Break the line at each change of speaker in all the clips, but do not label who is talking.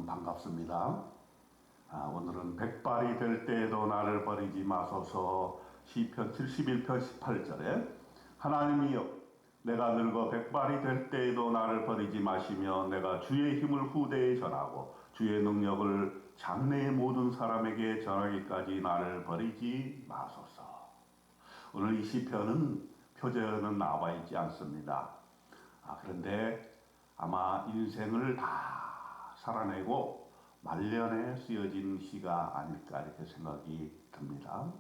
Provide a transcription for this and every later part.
반갑습니다. 오늘은 백발이 될 때에도 나를 버리지 마소서 시편 71편 18절에 하나님이여 내가 늙어 백발이 될 때에도 나를 버리지 마시며 내가 주의 힘을 후대에 전하고 주의 능력을 장래의 모든 사람에게 전하기까지 나를 버리지 마소서. 오늘 이 시편은 표제어는 나와 있지 않습니다. 그런데 아마 인생을 다 살아내고 말년에 쓰여진 시가 아닐까 이렇게 생각이 듭니다.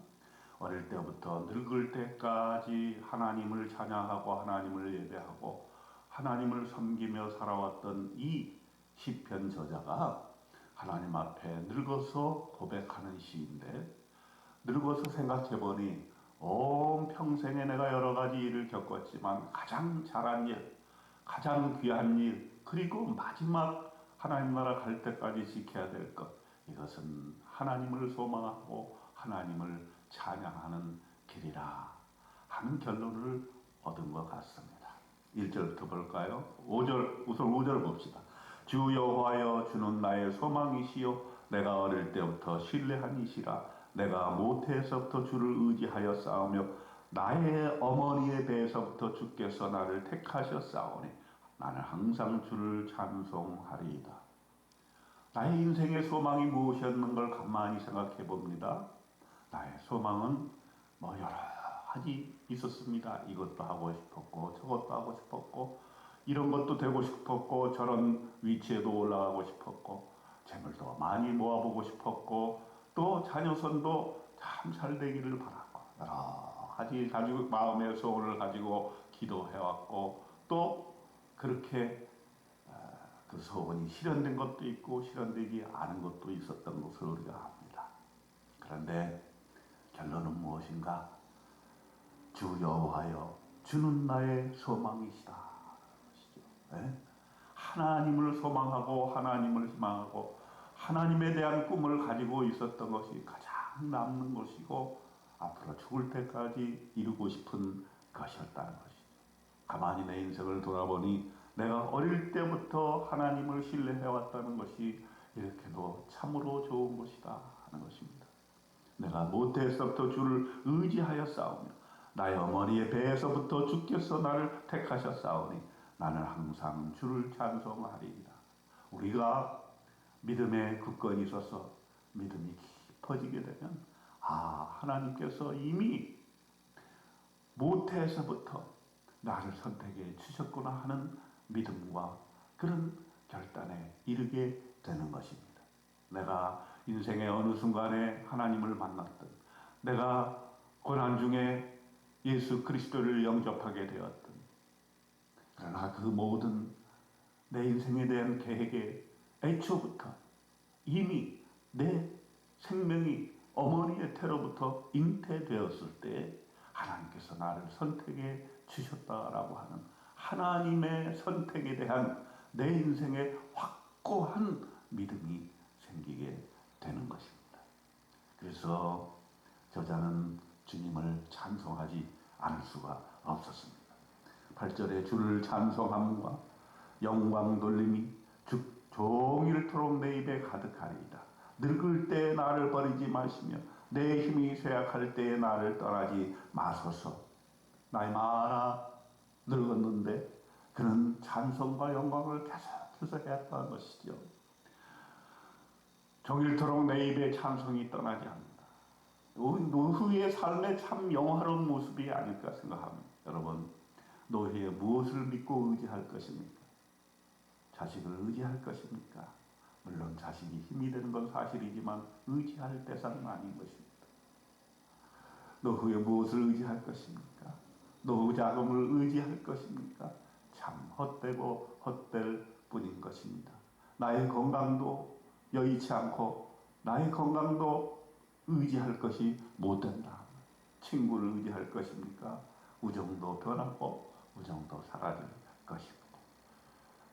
어릴 때부터 늙을 때까지 하나님을 찬양하고 하나님을 예배하고 하나님을 섬기며 살아왔던 이 시편 저자가 하나님 앞에 늙어서 고백하는 시인데, 늙어서 생각해보니 온 평생에 내가 여러 가지 일을 겪었지만 가장 잘한 일, 가장 귀한 일, 그리고 마지막 하나님 나라 갈 때까지 지켜야 될 것, 이것은 하나님을 소망하고 하나님을 찬양하는 길이라 하는 결론을 얻은 것 같습니다. 1절부터 볼까요? 5절, 우선 5절 봅시다. 주 여호와여 주는 나의 소망이시요 내가 어릴 때부터 신뢰한 이시라. 내가 모태에서부터 주를 의지하여 싸우며 나의 어머니의 배에서부터 주께서 나를 택하셨사오니 나는 항상 주를 찬송하리이다. 나의 인생의 소망이 무엇이었는 걸 가만히 생각해 봅니다. 나의 소망은 여러 가지 있었습니다. 이것도 하고 싶었고 저것도 하고 싶었고 이런 것도 되고 싶었고 저런 위치에도 올라가고 싶었고 재물도 많이 모아보고 싶었고 또 자녀선도 참 잘 되기를 바랐고 여러 가지 가지고 마음의 소원을 가지고 기도해왔고 또 그렇게 그 소원이 실현된 것도 있고 실현되지 않은 것도 있었던 것을 우리가 압니다. 그런데 결론은 무엇인가? 주 여호와여 주는 나의 소망이시다. 하나님을 소망하고 하나님을 희망하고 하나님에 대한 꿈을 가지고 있었던 것이 가장 남는 것이고 앞으로 죽을 때까지 이루고 싶은 것이었다는 것이죠. 가만히 내 인생을 돌아보니 내가 어릴 때부터 하나님을 신뢰해왔다는 것이 이렇게도 참으로 좋은 것이다 하는 것입니다. 내가 모태에서부터 주를 의지하여 싸우며 나의 어머니의 배에서부터 주께서 나를 택하셨사오니 나는 항상 주를 찬송하리이다. 우리가 믿음에 굳건히 있어서 믿음이 깊어지게 되면 하나님께서 이미 모태에서부터 나를 선택해 주셨구나 하는 믿음과 그런 결단에 이르게 되는 것입니다. 내가 인생의 어느 순간에 하나님을 만났던, 내가 고난 중에 예수 그리스도를 영접하게 되었던, 그러나 그 모든 내 인생에 대한 계획에 애초부터 이미 내 생명이 어머니의 태로부터 잉태되었을 때 하나님께서 나를 선택해 주셨다라고 하는 하나님의 선택에 대한 내 인생에 확고한 믿음이 생기게 되는 것입니다. 그래서 저자는 주님을 찬송하지 않을 수가 없었습니다. 8절에 주를 찬송함과 영광 돌림이 종일토록 내 입에 가득하리이다. 늙을 때 나를 버리지 마시며 내 힘이 쇠약할 때에 나를 떠나지 마소서. 나이 많아 늙었는데 그는 찬송과 영광을 계속해서 해왔다는 것이죠. 종일토록 내 입에 찬송이 떠나지 않는다. 노후의 삶의 참 영화로운 모습이 아닐까 생각합니다. 여러분, 노후에 무엇을 믿고 의지할 것입니까? 자식을 의지할 것입니까? 물론 자식이 힘이 되는 건 사실이지만 의지할 대상은 아닌 것입니다. 노후에 무엇을 의지할 것입니까? 노후 자금을 의지할 것입니까? 참 헛되고 헛될 뿐인 것입니다. 나의 건강도 여의치 않고 나의 건강도 의지할 것이 못 된다. 친구를 의지할 것입니까? 우정도 변하고 우정도 사라질 것입니다.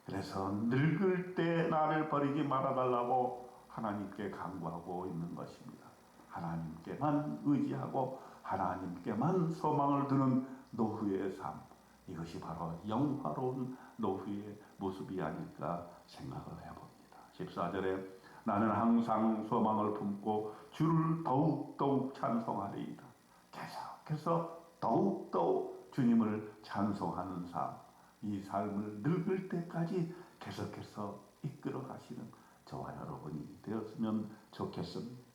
그래서 늙을 때 나를 버리지 말아달라고 하나님께 간구하고 있는 것입니다. 하나님께만 의지하고 하나님께만 소망을 두는 노후의 삶, 이것이 바로 영화로운 노후의 모습이 아닐까 생각을 해봅니다. 14절에 나는 항상 소망을 품고 주를 더욱더욱 찬송하리이다. 계속해서 더욱더욱 주님을 찬송하는 삶, 이 삶을 늙을 때까지 계속해서 이끌어 가시는 저와 여러분이 되었으면 좋겠습니다.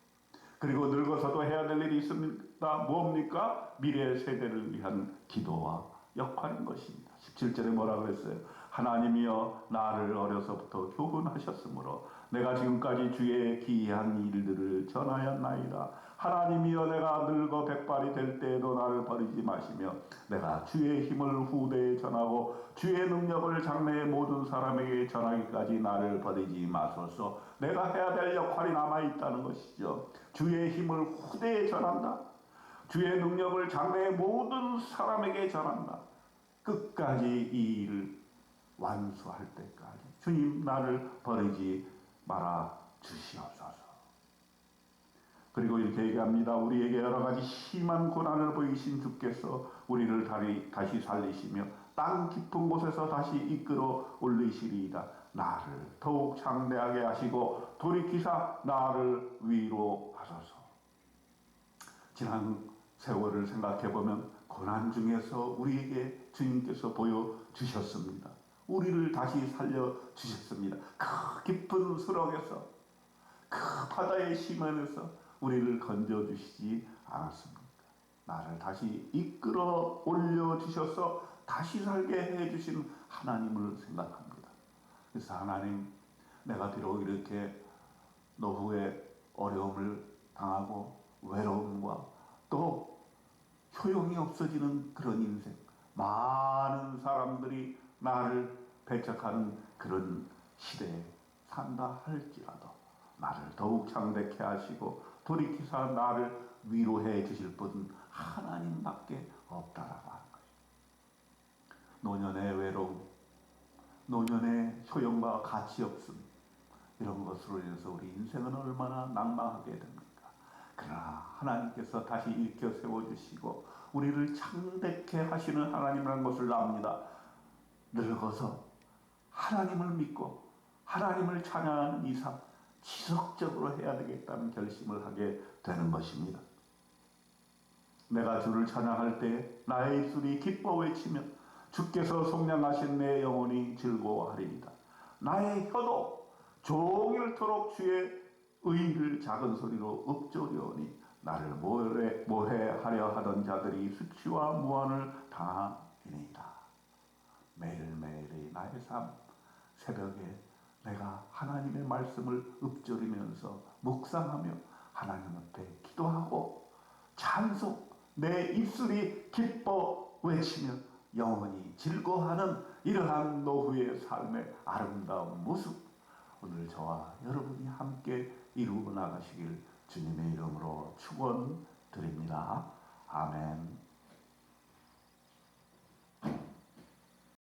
그리고 늙어서도 해야 될 일이 있습니다. 뭡니까? 미래 세대를 위한 기도와 역할인 것입니다. 17절에 뭐라 그랬어요? 하나님이여 나를 어려서부터 교훈하셨으므로 내가 지금까지 주의 기이한 일들을 전하였나이다. 하나님이여 내가 늙어 백발이 될 때에도 나를 버리지 마시며 내가 주의 힘을 후대에 전하고 주의 능력을 장래의 모든 사람에게 전하기까지 나를 버리지 마소서. 내가 해야 될 역할이 남아있다는 것이죠. 주의 힘을 후대에 전한다. 주의 능력을 장래의 모든 사람에게 전한다. 끝까지 이 일을 완수할 때까지 주님 나를 버리지 말아 주시옵소서. 그리고 이렇게 얘기합니다. 우리에게 여러 가지 심한 고난을 보이신 주께서 우리를 다시 살리시며 땅 깊은 곳에서 다시 이끌어 올리시리이다. 나를 더욱 장대하게 하시고 돌이키사 나를 위로하소서. 지난 세월을 생각해보면 고난 중에서 우리에게 주님께서 보여주셨습니다. 우리를 다시 살려주셨습니다. 그 깊은 수렁에서, 그 바다의 심연에서 우리를 건져주시지 않았습니까? 나를 다시 이끌어 올려주셔서 다시 살게 해주신 하나님을 생각합니다. 그래서 하나님, 내가 비록 이렇게 노후에 어려움을 당하고 외로움과 또 효용이 없어지는 그런 인생, 많은 사람들이 나를 배척하는 그런 시대에 산다 할지라도 나를 더욱 창대케 하시고 돌이키사 나를 위로해 주실 분은 하나님밖에 없다라고 하는 것입니다. 노년의 외로움, 노년의 효용과 가치 없음, 이런 것으로 인해서 우리 인생은 얼마나 낭망하게 됩니까? 그러나 하나님께서 다시 일으켜 세워주시고 우리를 창대케 하시는 하나님이라는 것을 압니다. 늙어서 하나님을 믿고 하나님을 찬양하는 이 삶 지속적으로 해야 되겠다는 결심을 하게 되는 것입니다. 내가 주를 찬양할 때 나의 입술이 기뻐 외치며 주께서 속량하신 내 영혼이 즐거워하리이다. 나의 혀도 종일토록 주의 의를 작은 소리로 읊조려오니 나를 모해하려 하던 자들이 수치와 무한을 당하리이다. 매일매일의 나의 삶, 새벽에 내가 하나님의 말씀을 읊조리면서 묵상하며 하나님 앞에 기도하고 찬송, 내 입술이 기뻐 외치며 영원히 즐거워하는 이러한 노후의 삶의 아름다운 모습, 오늘 저와 여러분이 함께 이루어 나가시길 주님의 이름으로 축원드립니다. 아멘.